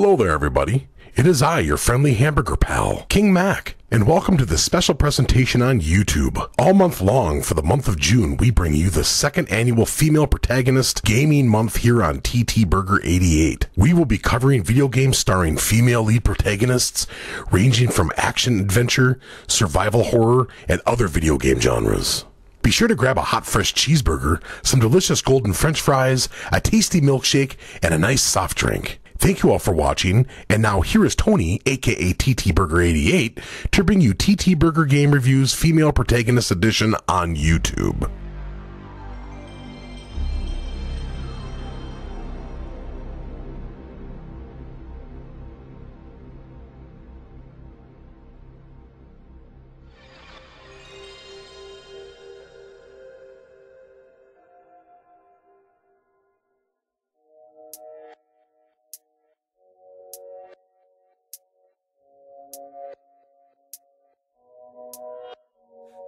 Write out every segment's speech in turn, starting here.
Hello there, everybody. It is I, your friendly hamburger pal, King Mac, and welcome to this special presentation on YouTube. All month long, for the month of June, we bring you the second annual Female Protagonist Gaming Month here on TTBurger 88. We will be covering video games starring female lead protagonists, ranging from action-adventure, survival horror, and other video game genres. Be sure to grab a hot fresh cheeseburger, some delicious golden french fries, a tasty milkshake, and a nice soft drink. Thank you all for watching, and now here is Tony, aka TTBurger88, to bring you TTBurger Game Reviews Female Protagonist Edition on YouTube.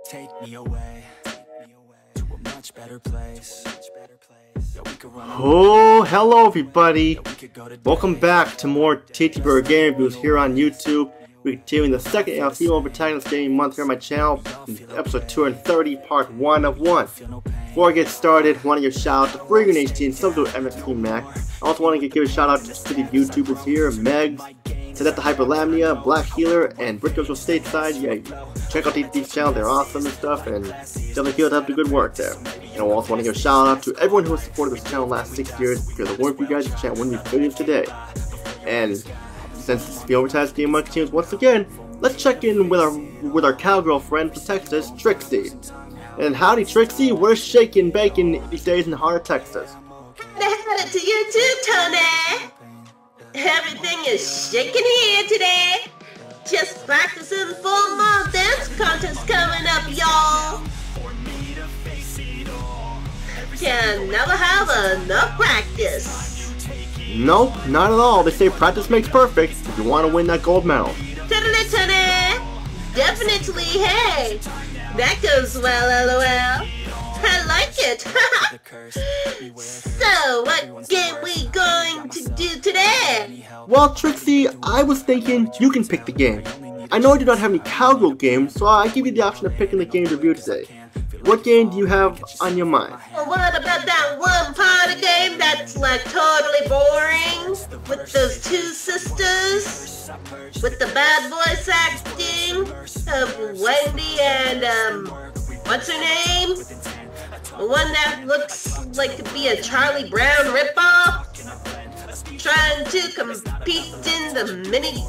Take me away to a much better place. Oh, hello everybody. Welcome back to more TTBurger Game Reviews here on YouTube. We're continuing the second annual Female Protagonist Gaming Month here on my channel, episode 230, part 1 of 1. Before I get started, I want to give a shout out to Freegan HD and SubZeroMNX Mac. I also want to give a shout out to the YouTubers here, Megs, Sadet the Hyper Lamia, Black Healer, and Brickos from Stateside. Yeah, check out these channels, they're awesome and stuff, and definitely keep up the good work there. And I also want to give a shout out to everyone who has supported this channel the last 6 years, because the work you guys the channel wouldn't be videos today. And since this Female Protagonist Game Month continues once again, let's check in with our cowgirl friend from Texas, Trixie. And howdy Trixie, where's shaking bacon these days in the heart of Texas? Howdy to you too, Tony. Everything is shaking here today. Just practicing for my dance contest coming up, y'all. Can never have enough practice. Nope, not at all. They say practice makes perfect if you want to win that gold medal. Tony. Definitely, hey. That goes well, lol. I like it. So, what game we going to do today? Well, Trixie, I was thinking you can pick the game. I know I do not have any cowgirl games, so I give you the option of picking the game to review today. What game do you have on your mind? Well, what about that one party game that's like totally boring? With those two sisters? With the bad voice acting of Wendy and, what's her name? The one that looks like to be a Charlie Brown ripoff? Trying to compete in the mini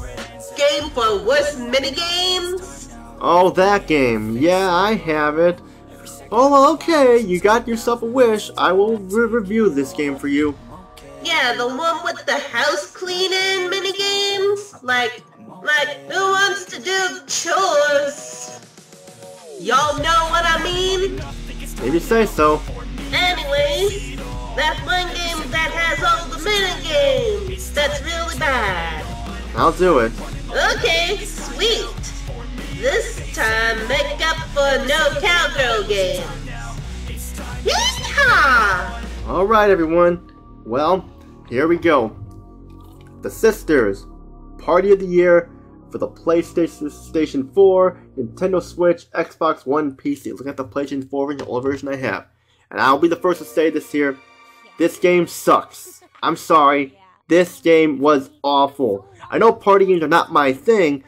game for worst mini games? Oh, that game. Yeah, I have it. Oh, well, okay. You got yourself a wish. I will review this game for you. Yeah, the one with the house cleaning mini games? Like, who wants to do chores? Y'all know what I mean? Maybe say so. Anyways, that one game that has all the mini games. That's really bad. I'll do it. Okay, sweet. This time, make up for no cowgirl games. Yeehaw! Alright, everyone. Well, here we go. The Sisters. Party of the Year for the PlayStation 4, Nintendo Switch, Xbox One, PC. Look at the PlayStation 4 version, the old version I have. And I'll be the first to say this here. This game sucks. I'm sorry. This game was awful. I know party games are not my thing,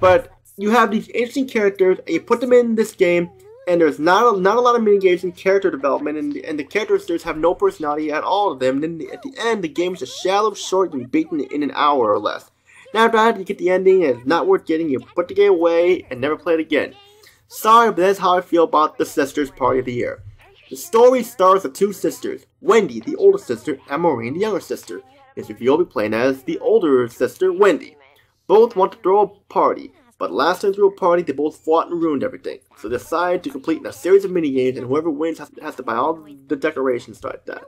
but you have these interesting characters, and you put them in this game, and there's not a lot of mini-games and character development, and the characters have no personality at all to them. And then at the end, the game is just shallow, short, and beaten in an hour or less. Now after that, you get the ending, and it's not worth getting. You put the game away and never play it again. Sorry, but that's how I feel about the Sisters Party of the Year. The story stars the two sisters, Wendy, the older sister, and Maureen, the younger sister. This review will be playing as the older sister, Wendy. Both want to throw a party, but last time they threw a party, they both fought and ruined everything. So they decided to complete a series of mini-games, and whoever wins has to buy all the decorations like that.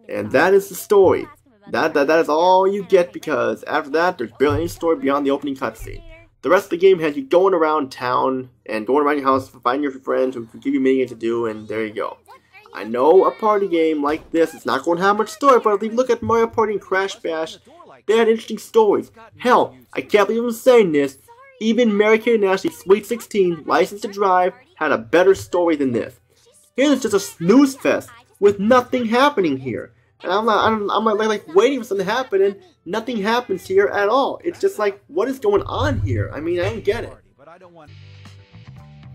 And that is the story. That is all you get, because after that, there's barely any story beyond the opening cutscene. The rest of the game has you going around town and going around your house, finding your friends who can give you mini-games to do, and there you go. I know a party game like this is not going to have much story, but if you look at Mario Party and Crash Bash, They had interesting stories. Hell, I can't believe I'm saying this, even Mary-Kate and Ashley's Sweet 16, License to Drive, had a better story than this. Here's just a snooze fest with nothing happening here. And I'm like waiting for something to happen, and nothing happens here at all. It's just like, what is going on here? I mean, I don't get it.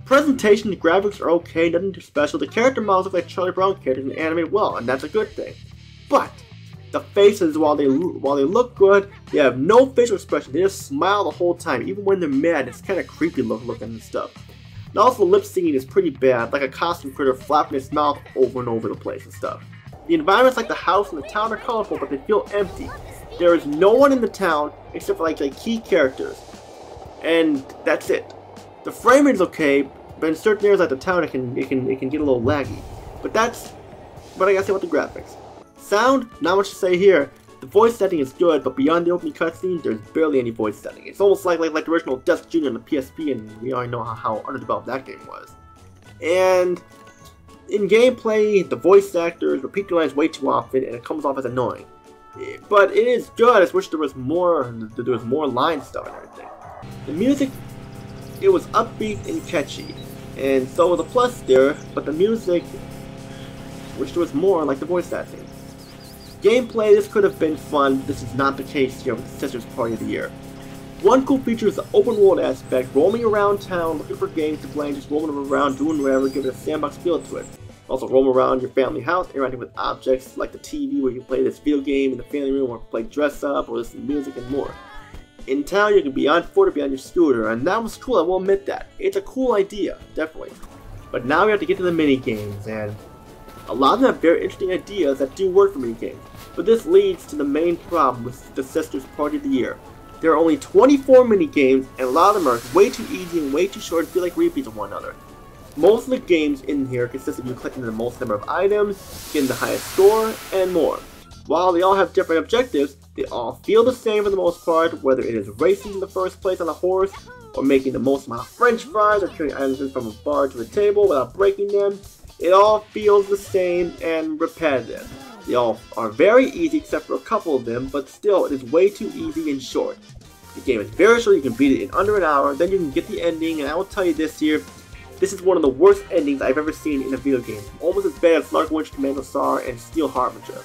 Presentation, the graphics are okay, nothing too special. The character models look like Charlie Brown characters and animated well, and that's a good thing. But the faces, while they look good, they have no facial expression. They just smile the whole time, even when they're mad. It's kind of creepy looking and stuff. And also, the lip syncing is pretty bad, like a costume critter flapping its mouth over and over the place and stuff. The environments like the house and the town are colorful, but they feel empty. There is no one in the town except for like key characters, and that's it. The frame rate is okay, but in certain areas like the town, it can get a little laggy. But I gotta say about the graphics. Sound, not much to say here. The voice setting is good, but beyond the opening cutscene, there's barely any voice setting. It's almost like the original Death Jr. on the PSP, and we already know how underdeveloped that game was. And in gameplay, the voice actors repeat their lines way too often, and it comes off as annoying. But it is good. I just wish there was more line stuff and everything. The music, it was upbeat and catchy, and so was a plus there. But the music, wish there was more, like the voice acting. Gameplay, this could have been fun. This is not the case here with the Sisters Party of the Year. One cool feature is the open world aspect, roaming around town, looking for games to play, and just roaming around, doing whatever, giving a sandbox feel to it. Also roam around your family house, interacting with objects like the TV where you play this video game, in the family room or play dress up, or listen to music and more. In town, you can be on foot or be on your scooter, and that was cool, I will admit that. It's a cool idea, definitely. But now we have to get to the mini games, and a lot of them have very interesting ideas that do work for mini games. But this leads to the main problem with the Sisters Party of the Year. There are only 24 mini games, and a lot of them are way too easy and way too short and feel like repeats of one another. Most of the games in here consist of you collecting the most number of items, getting the highest score, and more. While they all have different objectives, they all feel the same for the most part, whether it is racing in the first place on a horse, or making the most amount of french fries, or carrying items from a bar to a table without breaking them. It all feels the same and repetitive. They all are very easy except for a couple of them, but still it is way too easy and short. The game is very short, you can beat it in under an hour, then you can get the ending, and I will tell you this here, this is one of the worst endings I've ever seen in a video game. Almost as bad as Lark Winch Commando Star and Steel Harbinger.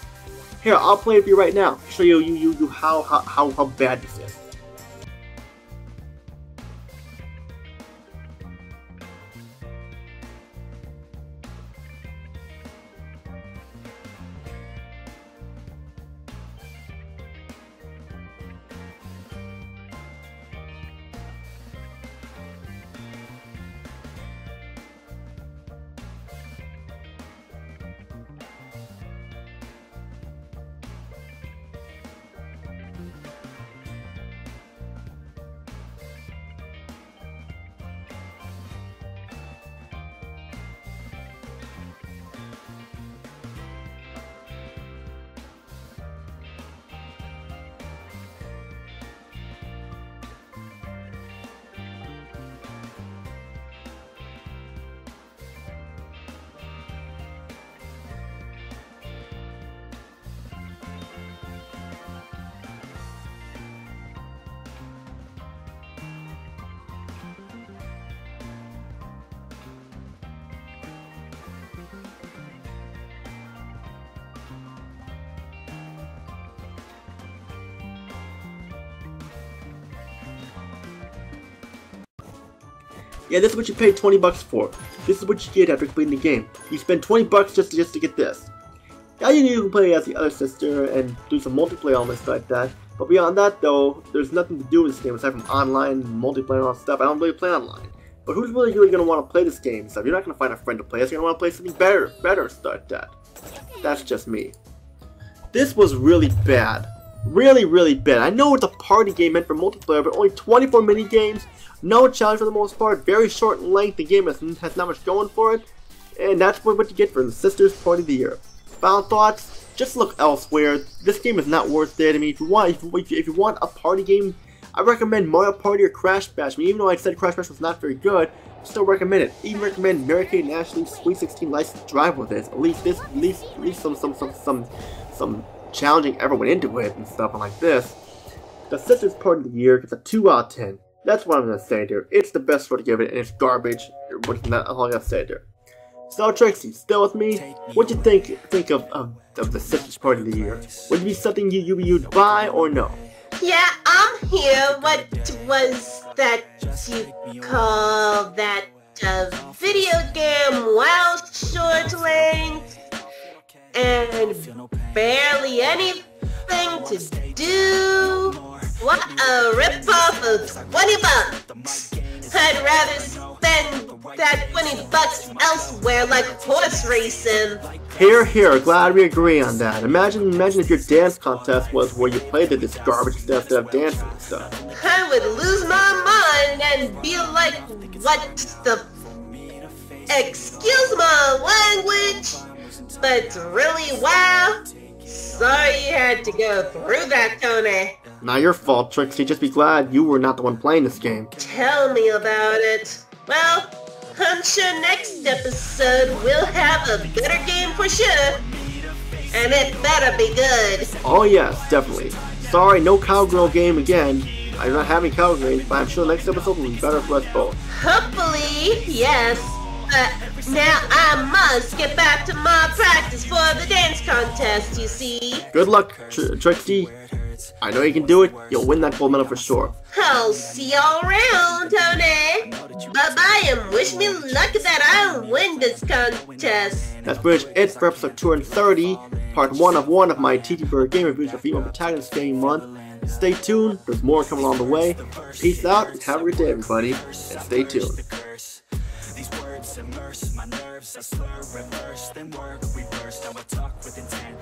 Here, I'll play it for you right now, to show you how bad this is. Yeah, this is what you paid 20 bucks for. This is what you get after completing the game. You spend 20 bucks just to get this. Now you can play as the other sister and do some multiplayer elements like that. But beyond that though, there's nothing to do with this game aside from online, multiplayer and all that stuff. I don't really play online. But who's really going to want to play this game and stuff? You're not going to find a friend to play this. You're going to want to play something better stuff like that. That's just me. This was really bad. Really bad. I know it's a party game meant for multiplayer, but only 24 mini games. No challenge for the most part, very short in length, the game has not much going for it, and that's what you get for the Sisters Party of the Year. Final thoughts, just look elsewhere. This game is not worth it. I mean, if you want a party game, I recommend Mario Party or Crash Bash. I mean, even though I said Crash Bash was not very good, I still recommend it. Even recommend Mary-Kate and Ashley's Sweet 16 License to Drive with this. At least some challenging effort went into it and stuff like this. The Sisters Party of the Year gets a 2 out of 10. That's what I'm gonna say there. It's the best way to give it, and it's garbage. But that's all I gotta say there. So Trixie, still with me? What you think of the Sisters Party of the Year? Would it be something you'd buy or no? Yeah, I'm here. What was that you call that video game? Wow, short length and barely anything to do. What a rip-off of 20 bucks. I'd rather spend that 20 bucks elsewhere like horse racing. Here, glad we agree on that. Imagine if your dance contest was where you played this garbage stuff instead of dancing and stuff. I would lose my mind and be like, what the... Excuse my language, but really, wow. Sorry you had to go through that, Tony. Not your fault, Trixie. Just be glad you were not the one playing this game. Tell me about it. Well, I'm sure next episode we'll have a better game for sure. And it better be good. Oh yes, definitely. Sorry, no cowgirl game again. I'm not having cowgirl games, but I'm sure the next episode will be better for us both. Hopefully, yes. Now I must get back to my practice for the dance contest, you see. Good luck, Trixie. I know you can do it. You'll win that gold medal for sure. I'll see y'all around, Tony. Bye-bye and wish me luck that I win this contest. That's pretty much it for episode 230, part 1 of my TTBurger game reviews for Female Protagonist Game Month. Stay tuned, there's more coming along the way. Peace out, and have a good day, everybody, and stay tuned. Immerse my nerves, I slur, reverse, then work, reverse. Now I talk with intent.